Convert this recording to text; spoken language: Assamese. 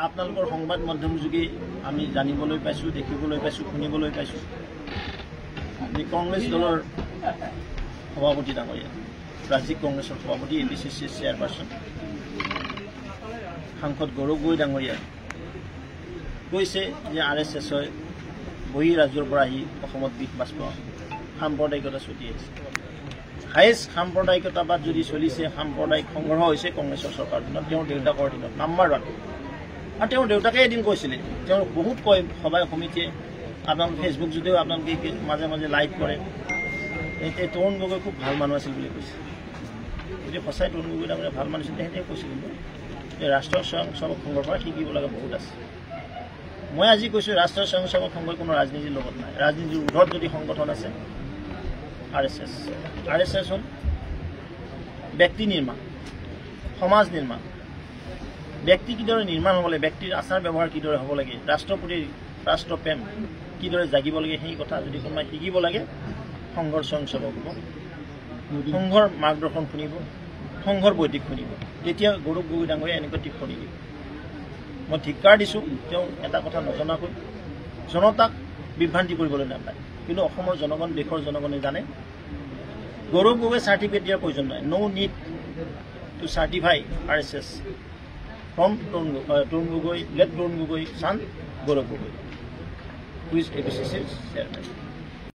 আপোনালোকৰ সংবাদ মাধ্যম যোগে আমি জানিবলৈ পাইছোঁ, দেখিবলৈ পাইছোঁ, শুনিবলৈ পাইছোঁ যে কংগ্ৰেছ দলৰ সভাপতি ডাঙৰীয়া, ৰাজ্যিক কংগ্ৰেছৰ সভাপতি, APCC চেয়াৰপাৰ্চন সাংসদ গৌৰৱ গগৈ ডাঙৰীয়া কৈছে যে RSSই বহি ৰাজ্যৰ পৰা আহি অসমত বিষ বাষ্প সাম্প্ৰদায়িকতা ছটি আহিছে। হায়েষ্ট সাম্প্ৰদায়িকতাবাদ যদি চলিছে, সাম্প্ৰদায়িক সংঘৰ্ষ হৈছে কংগ্ৰেছৰ চৰকাৰ দিনত, তেওঁৰ দেউতাকৰ দিনত নাম্বাৰ 1। আৰু তেওঁৰ দেউতাকে এদিন কৈছিলে, তেওঁ বহুত কয় সভাই সমিতিয়ে, আপোনালোকে ফেচবুক যদিও আপোনালোকে মাজে মাজে লাইক কৰে, এতিয়া তৰুণ গগৈ খুব ভাল মানুহ আছিল বুলি কৈছে। যদি সঁচাই তৰুণ গগৈ ডাঙৰীয়া ভাল মানুহ আছিল তেহেঁতে কৈছিল যে ৰাষ্ট্ৰীয় স্বয়ংসেৱক সংঘৰ পৰা শিকিব লগা বহুত আছে। মই আজি কৈছোঁ ৰাষ্ট্ৰীয় স্বয়ংসেৱক সংঘই কোনো ৰাজনীতিৰ লগত নাই। ৰাজনীতিৰ ঊৰ্ধত যদি সংগঠন আছে RSS হ'ল ব্যক্তি নিৰ্মাণ, সমাজ নিৰ্মাণ। ব্যক্তি কিদৰে নিৰ্মাণ হ'ব লাগে, ব্যক্তিৰ আচাৰ ব্যৱহাৰ কিদৰে হ'ব লাগে, ৰাষ্ট্ৰৰ প্ৰতি ৰাষ্ট্ৰপ্ৰেম কিদৰে জাগিব লাগে, সেই কথা যদি কোনোবাই শিকিব লাগে সংঘৰ স্বয়ংসেৱক হ'ব, সংঘৰ মাৰ্গদৰ্শন শুনিব, সংঘৰ বৈদিক শুনিব। তেতিয়া গৌৰৱ গগৈ ডাঙৰীয়া এনেকৈ টিপ্পনী দিব। মই ধিক্কাৰ দিছোঁ, তেওঁ এটা কথা নজনাকৈ জনতাক বিভ্ৰান্তি কৰিবলৈ নাপায়। কিন্তু অসমৰ জনগণ, দেশৰ জনগণে জানে গৌৰৱ গগৈ চাৰ্টিফিকেট দিয়াৰ প্ৰয়োজন নাই। No need to certify RSS from Tarun Gogoi, let Tarun Gogoi son Gaurav Gogoi, who is APCC chairman.